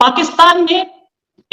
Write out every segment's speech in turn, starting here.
पाकिस्तान ने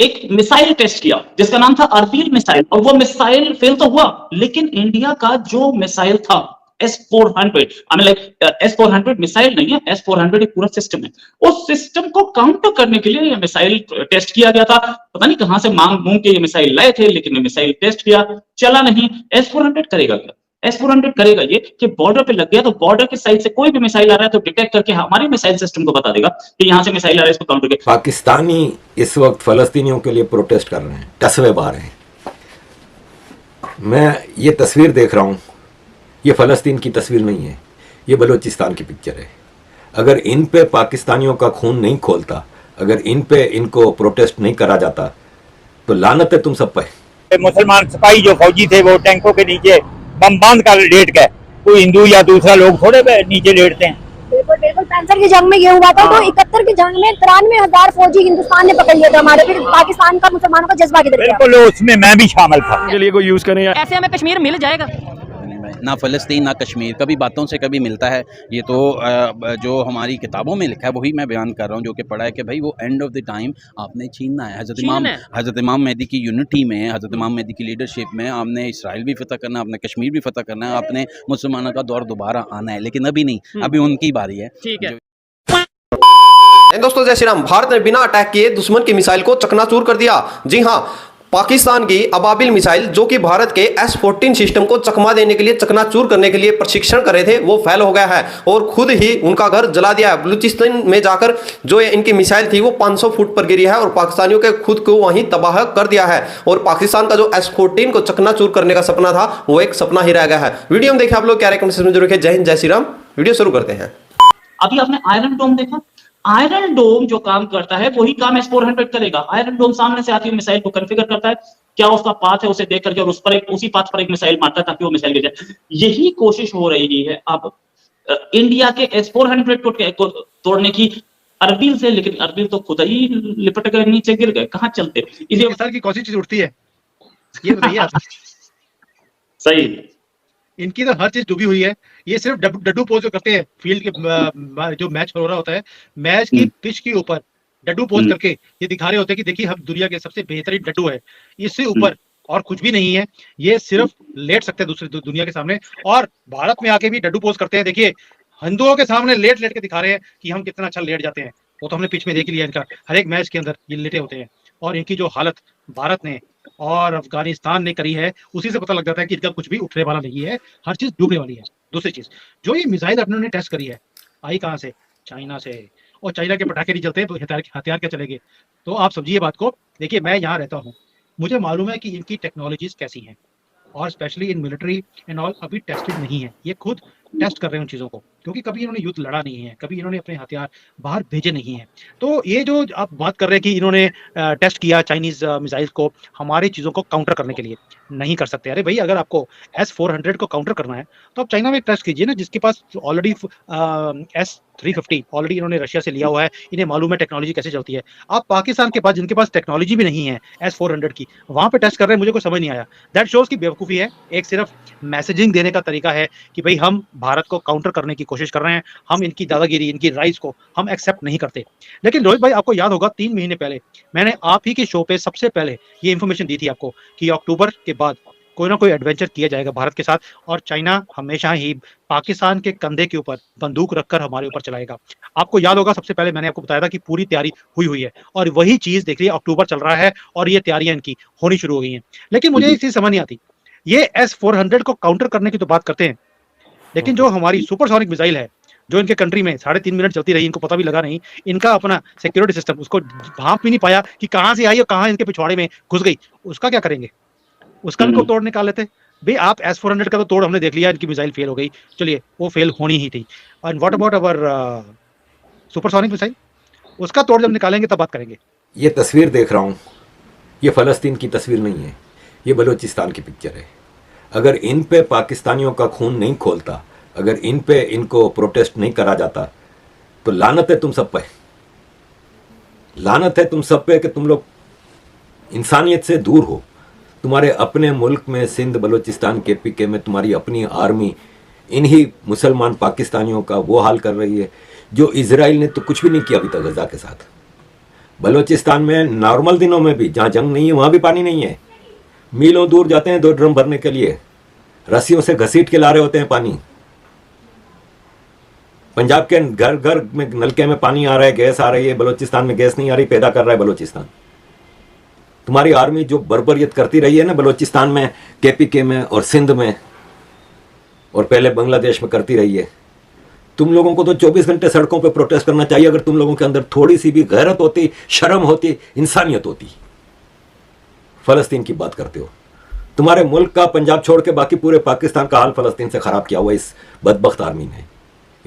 एक missile test किया जिसका नाम था अर्बील मिसाइल, और वो मिसाइल फेल तो हुआ, लेकिन इंडिया का जो मिसाइल था S-400, I mean like S-400 missile नहीं है, S-400 एक पूरा सिस्टम है। उस सिस्टम को काउंटर करने के लिए ये मिसाइल टेस्ट किया गया था। पता नहीं कहां से मांग मूंग के ये मिसाइल लाए थे, लेकिन ये मिसाइल टेस्ट किया, चला नहीं। S-400 करेगा क्या? S-400 करेगा ये कि बॉर्डर पे लग गया तो बॉर्डर के साइड से कोई भी मिसाइल आ रहा है तो डिटेक्ट करके हमारे मिसाइल सिस्टम को बता देगा कि यहां से मिसाइल आ रहा है, इसको काउंटर करके। पाकिस्तानी इस वक्त फलस्तीनियों के लिए प्रोटेस्ट कर रहे हैं, कस्बे बार हैं। मैं ये तस्वीर देख रहा हूँ, ये फ़लस्तीन की तस्वीर नहीं है, ये बलूचिस्तान की पिक्चर है। अगर इन पे पाकिस्तानियों का खून नहीं खोलता, अगर इन पे इनको प्रोटेस्ट नहीं करा जाता, तो लानत है तुम सब पे। मुसलमान सिपाही जो फौजी थे वो टैंकों के नीचे बम बांध कर लेट गए, कोई हिंदू या दूसरा लोग थोड़े नीचे लेटते हैं। बिल्कुल बिल्कुल। 65 की जंग में ये हुआ था, तो 71 की जंग में 93,000 फौजी हिंदुस्तान ने पकड़ लिए थे हमारे, फिर पाकिस्तान का मुसलमानों का जज्बा किधर गया? बिल्कुल, उसमें मैं भी शामिल था। के लिए कोई यूज करें, ऐसे हमें कश्मीर मिल जाएगा ना फ़लस्तीन ना कश्मीर, कभी बातों से कभी मिलता है। ये तो जो हमारी किताबों में लिखा है वही मैं बयान कर रहा हूँ, जो कि पढ़ा है कि भाई वो एंड ऑफ द टाइम आपने छीनना है। हज़रत इमाम मेहदी की यूनिटी में, हज़रत इमाम मेहदी की लीडरशिप में आपने इसराइल भी फतह करना है, आपने कश्मीर भी फतह करना है, आपने मुसलमानों का दौर दोबारा आना है, लेकिन अभी नहीं, अभी उनकी बारी है। ठीक है। दोस्तों जय श्री राम। भारत ने बिना अटैक किए दुश्मन की मिसाइल को चकनाचूर कर दिया। जी हां, पाकिस्तान की अबाबिल मिसाइल जो कि भारत के S-14 सिस्टम को चकमा देने के लिए, चकनाचूर करने के लिए प्रशिक्षण कर रहे थे, वो फेल हो गया है और खुद ही उनका घर जला दिया है। बलूचिस्तान में जाकर जो इनकी मिसाइल थी वो 500 फुट पर गिरी है और पाकिस्तानियों के खुद को वहीं तबाह कर दिया है। और पाकिस्तान का जो S-14 को चकनाचूर करने का सपना था वो एक सपना ही रह गया है। वीडियो में देखे आप लोग, क्या रेकमेंडेशन में जरूर रखे। जय हिंद, जय श्री राम। वीडियो शुरू करते हैं। अभी आपने आयरन डोम देखा, आयरन डोम जो काम करता है वही काम S-400 करेगा। आयरन डोम सामने से आती हुई मिसाइल को कॉन्फ़िगर करता है, क्या उसका पाथ है उसे देख करके, और उस पर उसी पाथ पर एक मिसाइल मारता है ताकि वो मिसाइल गिर जाए। यही कोशिश हो रही है अब इंडिया के S-400 को तोड़ने की अर्बिल से, लेकिन अर्बिल तो खुद ही लिपट गए, नीचे गिर गए, कहां चलते। इसलिए सर की कौन सी चीज उठती है ये बताइए आप। सही, इनकी तो हर चीज डूबी हुई है। ये सिर्फ डड्डू पोज जो करते हैं फील्ड के जो मैच हो रहा होता है, मैच की पिच के ऊपर डड्डू पोज करके ये दिखा रहे होते हैं कि देखिए हम दुनिया के सबसे बेहतरीन डड्डू है, इससे ऊपर और कुछ भी नहीं है। ये सिर्फ लेट सकते हैं दूसरी दुनिया के सामने, और भारत में आके भी डड्डू पोज करते हैं। देखिए हिंदुओं के सामने लेट लेट के दिखा रहे हैं कि हम कितना अच्छा लेट जाते हैं। वो तो हमने पिच में देख लिया, इनका हर एक मैच के अंदर ये लेटे होते हैं। और इनकी जो हालत भारत ने और अफगानिस्तान ने करी है, उसी से पता लग जाता है कि इनका कुछ भी उठने वाला नहीं है, हर चीज डूबने वाली है। दूसरी चीज, जो ये मिसाइल अपने टेस्ट करी है, आई कहां से? चाइना से। और चाइना के पटाखे नहीं चलते, हथियार क्या चलेंगे? तो आप समझिए बात को। देखिए मैं यहाँ रहता हूँ, मुझे मालूम है कि इनकी टेक्नोलॉजीज कैसी हैं, और specially in military and all अभी टेस्टेड नहीं है। ये खुद टेस्ट कर रहे हैं उन चीज़ों को, क्योंकि कभी इन्होंने युद्ध लड़ा नहीं है, कभी इन्होंने अपने हथियार बाहर भेजे नहीं हैं। तो ये जो आप बात कर रहे हैं कि इन्होंने टेस्ट किया चाइनीज मिसाइल्स को हमारी चीज़ों को काउंटर करने के लिए, नहीं कर सकते। अरे भाई, अगर आपको S-400 को काउंटर करना है तो आप चाइना में टेस्ट कीजिए ना, जिसके पास ऑलरेडी S-350 ऑलरेडी इन्होंने रशिया से लिया हुआ है, इन्हें मालूम है टेक्नोलॉजी कैसे चलती है। आप पाकिस्तान के पास, जिनके पास टेक्नोलॉजी भी नहीं है S-400 की, वहाँ पे टेस्ट कर रहे हैं, मुझे कोई समझ नहीं आया। दैट शोज की बेवकूफ़ी है। एक सिर्फ मैसेजिंग देने का तरीका है कि भाई हम भारत को काउंटर करने की कोशिश कर रहे हैं, हम इनकी दादागिरी, इनकी राइज को हम एक्सेप्ट नहीं करते। लेकिन रोहित भाई, आपको याद होगा 3 महीने पहले मैंने आप ही के शो पे सबसे पहले ये इन्फॉर्मेशन दी थी आपको कि अक्टूबर के बाद कोई ना कोई एडवेंचर किया जाएगा भारत के साथ, और चाइना हमेशा ही पाकिस्तान के कंधे के ऊपर बंदूक रखकर हमारे ऊपर चलाएगा। आपको याद होगा सबसे पहले मैंने आपको बताया था कि पूरी तैयारी हुई है, और वही चीज देख लीजिए अक्टूबर चल रहा है और ये तैयारियां इनकी होनी शुरू हो गई हैं। लेकिन मुझे एक चीज समझ नहीं आती, ये S-400 को काउंटर करने की तो बात करते हैं, लेकिन जो हमारी सुपरसोनिक मिसाइल है जो इनके कंट्री में 3.5 मिनट चलती रही, इनको पता भी लगा नहीं, इनका अपना सिक्योरिटी सिस्टम उसको भांप भी नहीं पाया कि कहाँ से आई और कहाँ इनके पिछवाड़े में घुस गई, उसका क्या करेंगे? उसका भी को तोड़ निकाल लेते भाई। आप S-400 का तो तोड़ हमने देख लिया, इनकी मिसाइल फेल हो गई, चलिए वो फेल होनी ही थी। And what about our supersonic missile, उसका तोड़ जब निकालेंगे तब बात करेंगे। ये तस्वीर देख रहा हूँ, ये फ़लस्तीन की तस्वीर नहीं है, ये बलूचिस्तान की पिक्चर है। अगर इन पे पाकिस्तानियों का खून नहीं खोलता, अगर इन पे इनको प्रोटेस्ट नहीं करा जाता, तो लानत है तुम सब पे, लानत है तुम सब पे कि तुम लोग इंसानियत से दूर हो। तुम्हारे अपने मुल्क में, सिंध बलूचिस्तान KPK में तुम्हारी अपनी आर्मी इन्हीं मुसलमान पाकिस्तानियों का वो हाल कर रही है, जो इजराइल ने तो कुछ भी नहीं किया अभी तक गजा के साथ। बलूचिस्तान में नॉर्मल दिनों में भी, जहाँ जंग नहीं है वहाँ भी पानी नहीं है। मीलों दूर जाते हैं 2 ड्रम भरने के लिए, रस्सियों से घसीट के ला रहे होते हैं पानी। पंजाब के घर घर में नलके में पानी आ रहा है, गैस आ रही है, बलूचिस्तान में गैस नहीं आ रही, पैदा कर रहा है बलूचिस्तान। तुम्हारी आर्मी जो बर्बरियत करती रही है ना बलूचिस्तान में, केपीके में और सिंध में और पहले बांग्लादेश में करती रही है, तुम लोगों को तो 24 घंटे सड़कों पे प्रोटेस्ट करना चाहिए अगर तुम लोगों के अंदर थोड़ी सी भी गैरत होती, शर्म होती, इंसानियत होती। फलस्तीन की बात करते हो, तुम्हारे मुल्क का पंजाब छोड़ के बाकी पूरे पाकिस्तान का हाल फलस्तीन से खराब किया हुआ इस बदबख्त आर्मी ने,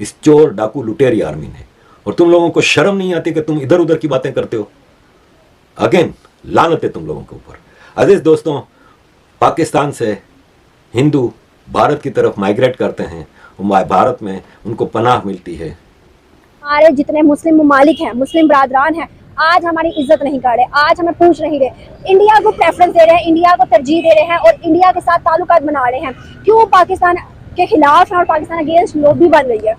इस चोर डाकू लुटेरी आर्मी ने। और तुम लोगों को शर्म नहीं आती कि तुम इधर उधर की बातें करते हो। अगेन लानत है तुम लोगों के ऊपर। अजीज दोस्तों, पाकिस्तान से हिंदू भारत की तरफ माइग्रेट करते हैं, भारत में उनको पनाह मिलती है। हमारे जितने मुस्लिम ममालिक हैं, मुस्लिम बरादरान हैं, आज हमारी इज्जत नहीं कर रहे, आज हमें पूछ नहीं रहे, इंडिया को प्रेफरेंस दे रहे हैं, इंडिया को तरजीह दे रहे हैं और इंडिया के साथ ताल्लुकात बना रहे हैं। क्यों पाकिस्तान के खिलाफ है और पाकिस्तान अगेंस्ट लॉबी बन रही है?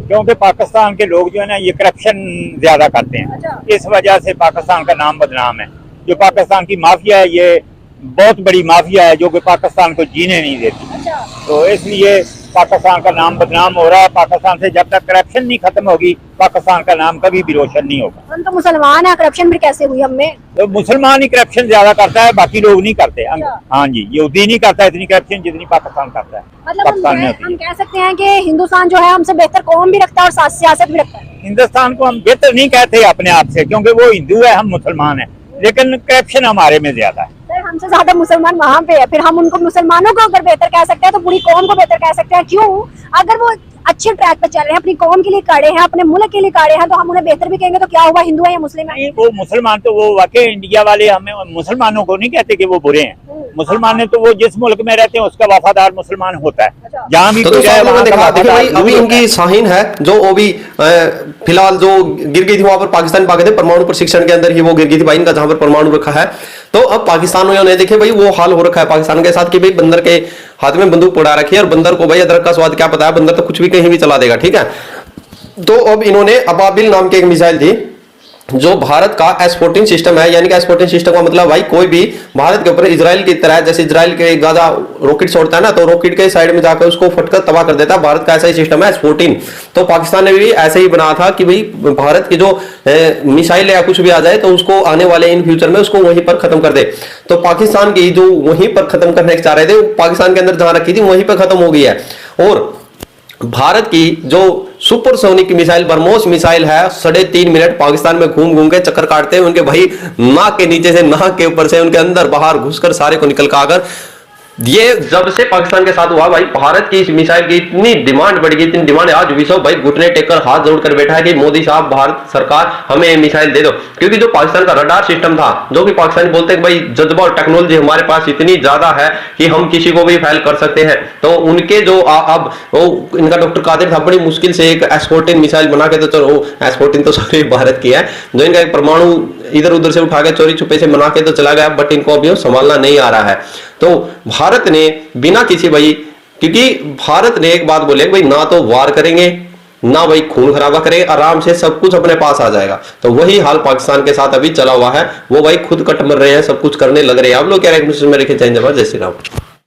क्योंकि पाकिस्तान के लोग जो है ना ये करप्शन ज्यादा करते हैं। अच्छा। इस वजह से पाकिस्तान का नाम बदनाम है। जो पाकिस्तान की माफिया है ये बहुत बड़ी माफिया है जो कि पाकिस्तान को जीने नहीं देती। अच्छा। तो इसलिए पाकिस्तान का नाम बदनाम हो रहा है। पाकिस्तान से जब तक करप्शन नहीं खत्म होगी पाकिस्तान का नाम कभी भी रोशन नहीं होगा। हम तो मुसलमान हैं, करप्शन भी कैसे हुई हमें? तो मुसलमान ही करप्शन ज्यादा करता है, बाकी लोग नहीं करते। अच्छा। हाँ जी, यहूदी नहीं करता इतनी करप्शन जितनी पाकिस्तान करता है। मतलब पाकिस्तान में होती हम है। कह सकते हैं कि हिंदुस्तान जो है हमसे बेहतर कौम भी रखता है और सियासत भी रखता है। हिंदुस्तान को हम बेहतर नहीं कहते अपने आप से, क्योंकि वो हिंदू है, हम मुसलमान हैं, लेकिन करप्शन हमारे में ज्यादा है। सर हमसे ज्यादा मुसलमान वहाँ पे है, फिर हम उनको मुसलमानों को अगर बेहतर कह सकते हैं तो पूरी कौम को बेहतर कह सकते हैं। क्यों? अगर वो अच्छे ट्रैक पे चल रहे हैं, अपनी कौम के लिए खड़े हैं, अपने मुल्क के लिए खड़े हैं, तो हम उन्हें बेहतर भी कहेंगे तो क्या हुआ, हिंदू है या मुस्लिम है? नहीं, वो मुसलमान तो वो वाकई इंडिया वाले हमें मुसलमानों को नहीं कहते कि वो बुरे हैं। मुसलमान है तो वो जिस मुल्क में रहते हैं उसका वफादार मुसलमान होता है। जहाँ भी तो कोई दोस्तों जाए आप लोगों वहाँ ने का देखा, देखिए भाई वफादार अभी जरूर इनकी है। शाहीन है जो वो भी फिलहाल जो गिर गई थी वहां पर पाकिस्तान पाके थे परमाणु प्रशिक्षण के अंदर ही वो गिर गई थी भाई इनका, जहां पर परमाणु रखा है। तो अब पाकिस्तानियों ने देखे भाई वो हाल हो रखा है पाकिस्तान के साथ कि भाई बंदर के हाथ में बंदूक पड़ा रखी है और बंदर को भाई अदरक का स्वाद क्या पता है, बंदर तो कुछ भी कहीं भी चला देगा। ठीक है, तो अब इन्होंने अबाबिल नाम की एक मिसाइल थी जो भारत का S-14 सिस्टम है, यानी कि S-14 सिस्टम का मतलब भाई कोई भी भारत के ऊपर इजराइल की तरह, जैसे इजराइल के गाजा रॉकेट छोड़ता है ना, तो रॉकेट के साइड में जाकर उसको फटकर तबाह कर देता है। भारत का ऐसा ही सिस्टम है S-14। तो पाकिस्तान ने भी ऐसे ही बनाया था कि भाई भारत की जो मिसाइल या कुछ भी आ जाए तो उसको आने वाले इन फ्यूचर में उसको वहीं पर खत्म कर दे। तो पाकिस्तान की जो वहीं पर खत्म करने चाह रहे थे, पाकिस्तान के अंदर जहां रखी थी वहीं पर खत्म हो गई है। और भारत की जो सुपरसोनिक मिसाइल ब्रह्मोस मिसाइल है 3.5 मिनट पाकिस्तान में घूम घूम के चक्कर काटते हैं उनके भाई नाक के नीचे से, नाक के ऊपर से, उनके अंदर बाहर घुसकर सारे को निकल कर। ये जब से पाकिस्तान के साथ हुआ भाई भारत की इस मिसाइल की इतनी डिमांड बढ़ गई, इतनी डिमांड, आज विश्व भाई घुटने टेककर हाथ जोड़कर बैठा है कि मोदी साहब, भारत सरकार हमें ये मिसाइल दे दो। क्योंकि जो पाकिस्तान का रडार सिस्टम था, जो कि पाकिस्तानी बोलते हैं भाई जज्बा और टेक्नोलॉजी हमारे पास इतनी ज्यादा है कि हम किसी को भी फेल कर सकते हैं। तो उनके जो अब वो इनका डॉक्टर कादिर था बड़ी मुश्किल से एक S-14 मिसाइल बना के, तो चलो S-14 तो सारी भारत की है, जो इनका एक परमाणु इधर उधर से उठा के चोरी छुपे से बना के तो चला गया, बट इनको अभी संभालना नहीं आ रहा है। तो भारत ने बिना किसी भाई, क्योंकि भारत ने एक बात बोले भाई ना तो वार करेंगे ना भाई खून खराबा करेंगे, आराम से सब कुछ अपने पास आ जाएगा। तो वही हाल पाकिस्तान के साथ अभी चला हुआ है, वो भाई खुद कट मर रहे हैं, सब कुछ करने लग रहे हैं। आप लोग क्या जय श्री राम।